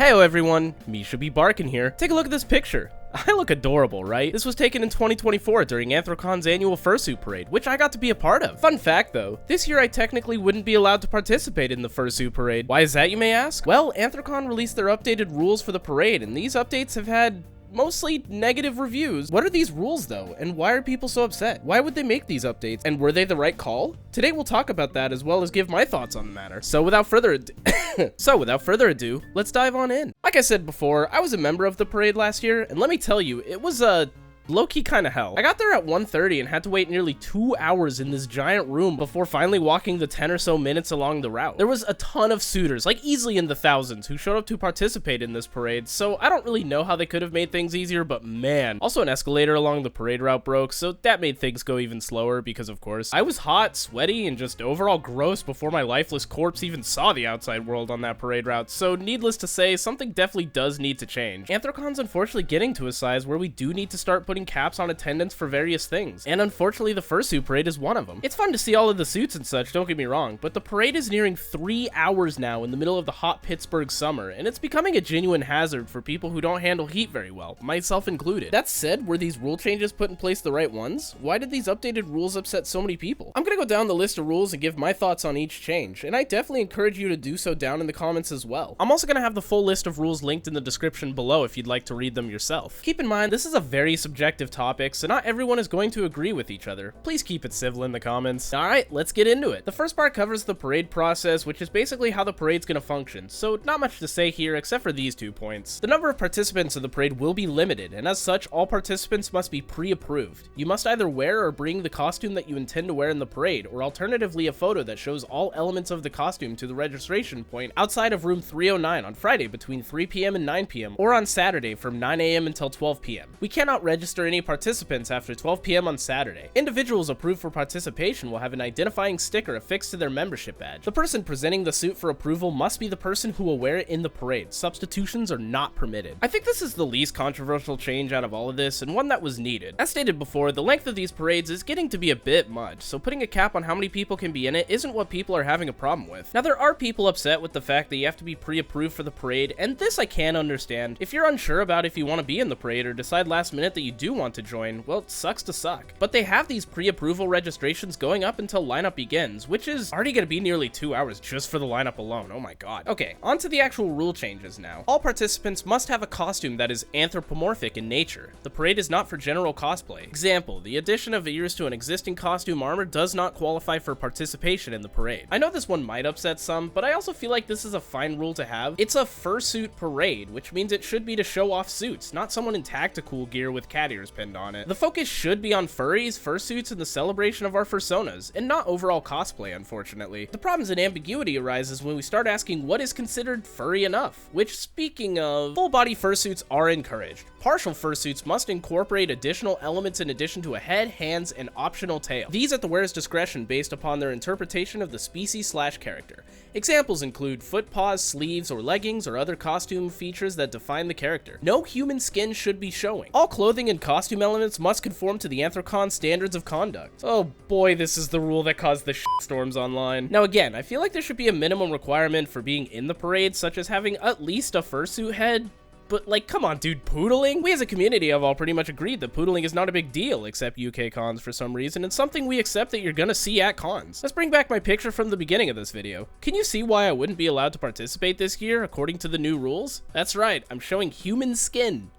Heyo everyone, Misha be barking here. Take a look at this picture. I look adorable, right? This was taken in 2024 during Anthrocon's annual Fursuit parade, which I got to be a part of. Fun fact though, this year I technically wouldn't be allowed to participate in the Fursuit parade. Why is that, you may ask? Well, Anthrocon released their updated rules for the parade, and these updates have had mostly negative reviews. What are these rules though, and why are people so upset? Why would they make these updates, and were they the right call? Today we'll talk about that as well as give my thoughts on the matter. So without further ado, let's dive on in. Like I said before, I was a member of the parade last year, and let me tell you, it was a low-key kind of hell. I got there at 1:30 and had to wait nearly 2 hours in this giant room before finally walking the 10 or so minutes along the route. There was a ton of suitors, like easily in the thousands, who showed up to participate in this parade, so I don't really know how they could have made things easier, but man. Also, an escalator along the parade route broke, so that made things go even slower because, of course, I was hot, sweaty, and just overall gross before my lifeless corpse even saw the outside world on that parade route, so needless to say, something definitely does need to change. Anthrocon's unfortunately getting to a size where we do need to start putting caps on attendance for various things, and unfortunately the Fursuit parade is one of them. It's fun to see all of the suits and such, don't get me wrong, but the parade is nearing 3 hours now in the middle of the hot Pittsburgh summer, and it's becoming a genuine hazard for people who don't handle heat very well, myself included. That said, were these rule changes put in place the right ones? Why did these updated rules upset so many people? I'm gonna go down the list of rules and give my thoughts on each change, and I definitely encourage you to do so down in the comments as well. I'm also gonna have the full list of rules linked in the description below if you'd like to read them yourself. Keep in mind, this is a very subjective topic, so not everyone is going to agree with each other. Please keep it civil in the comments. Alright, let's get into it. The first part covers the parade process, which is basically how the parade's gonna function, so not much to say here except for these 2 points. The number of participants of the parade will be limited, and as such, all participants must be pre-approved. You must either wear or bring the costume that you intend to wear in the parade, or alternatively a photo that shows all elements of the costume to the registration point outside of room 309 on Friday between 3 p.m. and 9 p.m., or on Saturday from 9 a.m. until 12 p.m. We cannot register any participants after 12 p.m. on Saturday. Individuals approved for participation will have an identifying sticker affixed to their membership badge. The person presenting the suit for approval must be the person who will wear it in the parade. Substitutions are not permitted. I think this is the least controversial change out of all of this, and one that was needed. As stated before, the length of these parades is getting to be a bit much, so putting a cap on how many people can be in it isn't what people are having a problem with. Now, there are people upset with the fact that you have to be pre-approved for the parade, and this I can understand. If you're unsure about if you want to be in the parade or decide last minute that you do want to join, well, it sucks to suck. But they have these pre-approval registrations going up until lineup begins, which is already going to be nearly 2 hours just for the lineup alone. Oh my god. Okay, on to the actual rule changes now. All participants must have a costume that is anthropomorphic in nature. The parade is not for general cosplay. Example, the addition of ears to an existing costume armor does not qualify for participation in the parade. I know this one might upset some, but I also feel like this is a fine rule to have. It's a fursuit parade, which means it should be to show off suits, not someone in tactical gear with cat ears pinned on it. The focus should be on furries, fursuits, and the celebration of our fursonas, and not overall cosplay, unfortunately. The problems and ambiguity arises when we start asking what is considered furry enough, which, speaking of, full-body fursuits are encouraged. Partial fursuits must incorporate additional elements in addition to a head, hands, and optional tail. These at the wearer's discretion based upon their interpretation of the species/character. Examples include foot paws, sleeves, or leggings, or other costume features that define the character. No human skin should be showing. All clothing and costume elements must conform to the Anthrocon standards of conduct. Oh boy, this is the rule that caused the shitstorms online. Now again, I feel like there should be a minimum requirement for being in the parade, such as having at least a fursuit head. But like, come on dude, poodling? We as a community have all pretty much agreed that poodling is not a big deal, except UK cons for some reason, and something we accept that you're gonna see at cons. Let's bring back my picture from the beginning of this video. Can you see why I wouldn't be allowed to participate this year, according to the new rules? That's right, I'm showing human skin.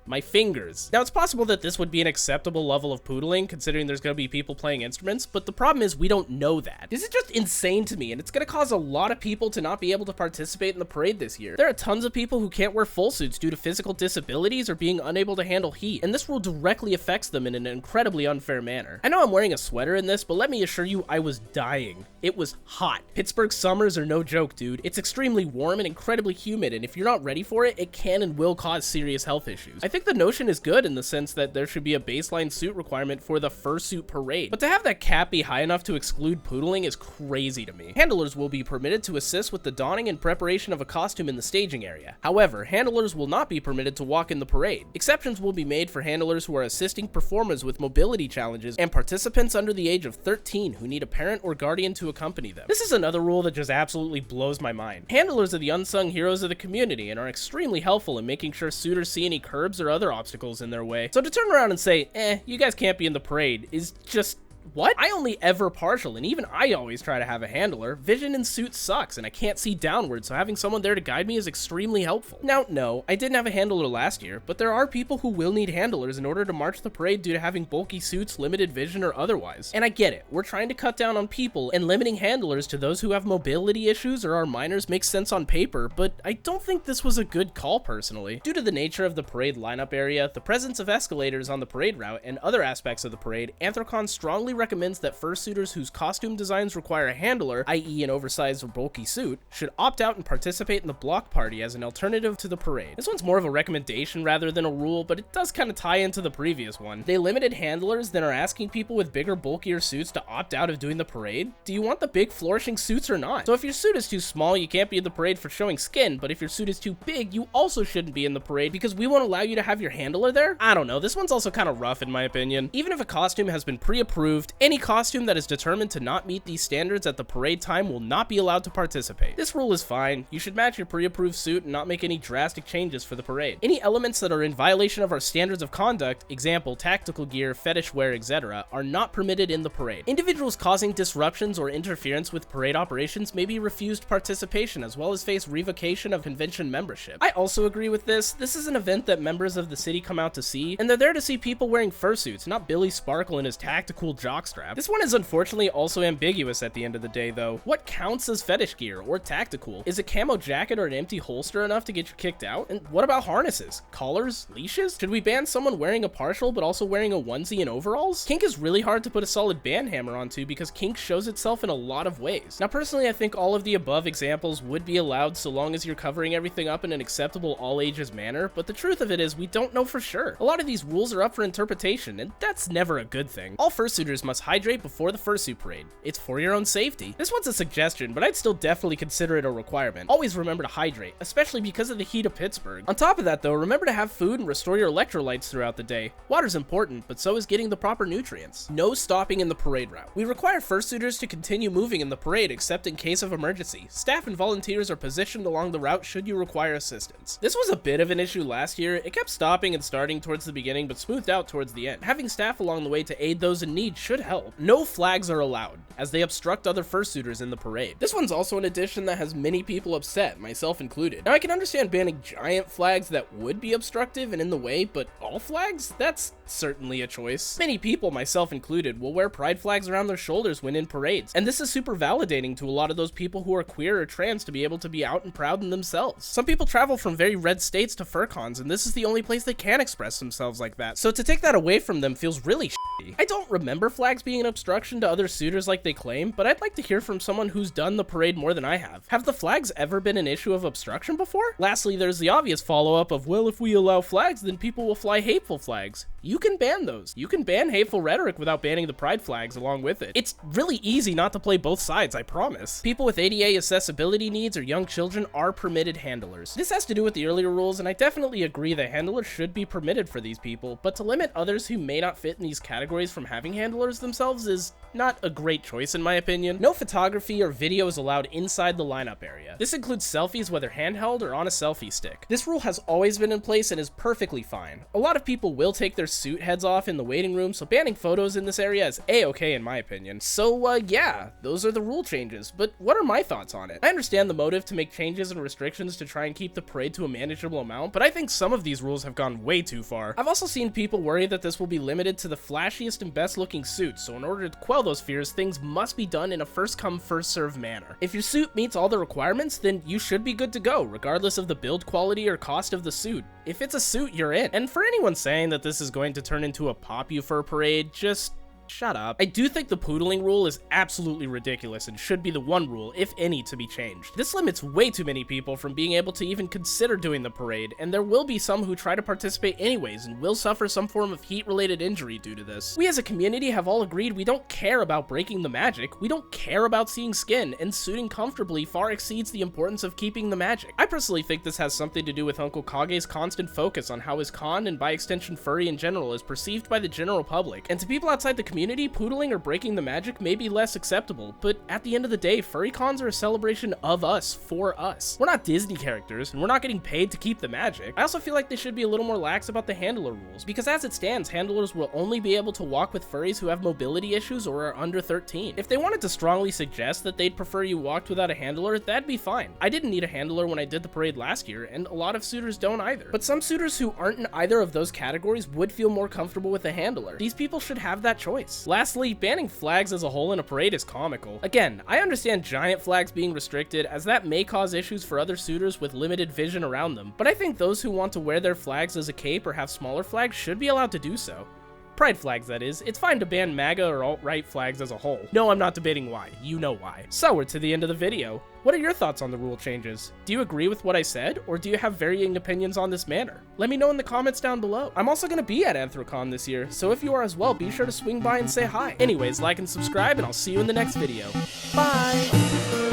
My fingers. Now, it's possible that this would be an acceptable level of poodling, considering there's going to be people playing instruments, but the problem is we don't know that. This is just insane to me, and it's going to cause a lot of people to not be able to participate in the parade this year. There are tons of people who can't wear full suits due to physical disabilities or being unable to handle heat, and this rule directly affects them in an incredibly unfair manner. I know I'm wearing a sweater in this, but let me assure you, I was dying. It was hot. Pittsburgh summers are no joke, dude. It's extremely warm and incredibly humid, and if you're not ready for it, it can and will cause serious health issues. I think think the notion is good in the sense that there should be a baseline suit requirement for the Fursuit parade, but to have that cap be high enough to exclude poodling is crazy to me. Handlers will be permitted to assist with the donning and preparation of a costume in the staging area. However, handlers will not be permitted to walk in the parade. Exceptions will be made for handlers who are assisting performers with mobility challenges and participants under the age of 13 who need a parent or guardian to accompany them. This is another rule that just absolutely blows my mind. Handlers are the unsung heroes of the community and are extremely helpful in making sure suitors see any curbs or other obstacles in their way. So to turn around and say, you guys can't be in the parade is just... what? I only ever partial, and even I always try to have a handler. Vision in suit sucks, and I can't see downward, so having someone there to guide me is extremely helpful. Now, no, I didn't have a handler last year, but there are people who will need handlers in order to march the parade due to having bulky suits, limited vision, or otherwise. And I get it, we're trying to cut down on people, and limiting handlers to those who have mobility issues or are minors makes sense on paper, but I don't think this was a good call personally. Due to the nature of the parade lineup area, the presence of escalators on the parade route, and other aspects of the parade, Anthrocon strongly recommends that fursuiters whose costume designs require a handler, i.e. an oversized or bulky suit, should opt out and participate in the block party as an alternative to the parade. This one's more of a recommendation rather than a rule, but it does kind of tie into the previous one. They limited handlers, then are asking people with bigger, bulkier suits to opt out of doing the parade? Do you want the big, flourishing suits or not? So if your suit is too small, you can't be in the parade for showing skin, but if your suit is too big, you also shouldn't be in the parade because we won't allow you to have your handler there? I don't know, this one's also kind of rough in my opinion. Even if a costume has been pre-approved, any costume that is determined to not meet these standards at the parade time will not be allowed to participate. This rule is fine. You should match your pre-approved suit and not make any drastic changes for the parade. Any elements that are in violation of our standards of conduct, example, tactical gear, fetish wear, etc., are not permitted in the parade. Individuals causing disruptions or interference with parade operations may be refused participation as well as face revocation of convention membership. I also agree with this. This is an event that members of the city come out to see, and they're there to see people wearing fursuits, not Billy Sparkle in his tactical jockstrap. This one is unfortunately also ambiguous at the end of the day though. What counts as fetish gear or tactical? Is a camo jacket or an empty holster enough to get you kicked out? And what about harnesses, collars, leashes? Should we ban someone wearing a partial but also wearing a onesie and overalls? Kink is really hard to put a solid ban hammer onto because kink shows itself in a lot of ways. Now personally I think all of the above examples would be allowed so long as you're covering everything up in an acceptable all ages manner, but the truth of it is we don't know for sure. A lot of these rules are up for interpretation and that's never a good thing. All fursuiters must hydrate before the fursuit parade. It's for your own safety. This one's a suggestion, but I'd still definitely consider it a requirement. Always remember to hydrate, especially because of the heat of Pittsburgh. On top of that though, remember to have food and restore your electrolytes throughout the day. Water's important, but so is getting the proper nutrients. No stopping in the parade route. We require fursuiters to continue moving in the parade except in case of emergency. Staff and volunteers are positioned along the route should you require assistance. This was a bit of an issue last year. It kept stopping and starting towards the beginning, but smoothed out towards the end. Having staff along the way to aid those in need should help. No flags are allowed, as they obstruct other fursuiters in the parade. This one's also an addition that has many people upset, myself included. Now I can understand banning giant flags that would be obstructive and in the way, but all flags? That's certainly a choice. Many people, myself included, will wear pride flags around their shoulders when in parades, and this is super validating to a lot of those people who are queer or trans to be able to be out and proud in themselves. Some people travel from very red states to furcons, and this is the only place they can express themselves like that, so to take that away from them feels really shitty. I don't remember flags being an obstruction to other suitors like they claim, but I'd like to hear from someone who's done the parade more than I have. Have the flags ever been an issue of obstruction before? Lastly, there's the obvious follow-up of, well, if we allow flags, then people will fly hateful flags. You can ban those. You can ban hateful rhetoric without banning the pride flags along with it. It's really easy not to play both sides, I promise. People with ADA accessibility needs or young children are permitted handlers. This has to do with the earlier rules, and I definitely agree that handlers should be permitted for these people, but to limit others who may not fit in these categories from having handlers themselves is not a great choice in my opinion. No photography or video is allowed inside the lineup area. This includes selfies whether handheld or on a selfie stick. This rule has always been in place and is perfectly fine. A lot of people will take their suit heads off in the waiting room, so banning photos in this area is a-okay in my opinion. So yeah, those are the rule changes, but what are my thoughts on it? I understand the motive to make changes and restrictions to try and keep the parade to a manageable amount, but I think some of these rules have gone way too far. I've also seen people worry that this will be limited to the flashiest and best looking suits, so in order to quell those fears, things must be done in a first come first serve manner. If your suit meets all the requirements, then you should be good to go, regardless of the build quality or cost of the suit. If it's a suit, you're in. And for anyone saying that this is going to turn into a Pop You Fur parade, just Shut up. I do think the poodling rule is absolutely ridiculous and should be the one rule, if any, to be changed. This limits way too many people from being able to even consider doing the parade, and there will be some who try to participate anyways and will suffer some form of heat-related injury due to this. We as a community have all agreed we don't care about breaking the magic, we don't care about seeing skin, and suiting comfortably far exceeds the importance of keeping the magic. I personally think this has something to do with Uncle Kage's constant focus on how his con, and by extension furry in general, is perceived by the general public, and to people outside the community, poodling or breaking the magic may be less acceptable, but at the end of the day, furry cons are a celebration of us, for us. We're not Disney characters, and we're not getting paid to keep the magic. I also feel like they should be a little more lax about the handler rules, because as it stands, handlers will only be able to walk with furries who have mobility issues or are under 13. If they wanted to strongly suggest that they'd prefer you walked without a handler, that'd be fine. I didn't need a handler when I did the parade last year, and a lot of suitors don't either. But some suitors who aren't in either of those categories would feel more comfortable with a handler. These people should have that choice. Lastly, banning flags as a whole in a parade is comical. Again, I understand giant flags being restricted, as that may cause issues for other suitors with limited vision around them, but I think those who want to wear their flags as a cape or have smaller flags should be allowed to do so. Pride flags, that is. It's fine to ban MAGA or alt-right flags as a whole. No, I'm not debating why. You know why. So we're to the end of the video. What are your thoughts on the rule changes? Do you agree with what I said, or do you have varying opinions on this matter? Let me know in the comments down below. I'm also going to be at Anthrocon this year, so if you are as well, be sure to swing by and say hi. Anyways, like and subscribe, and I'll see you in the next video. Bye!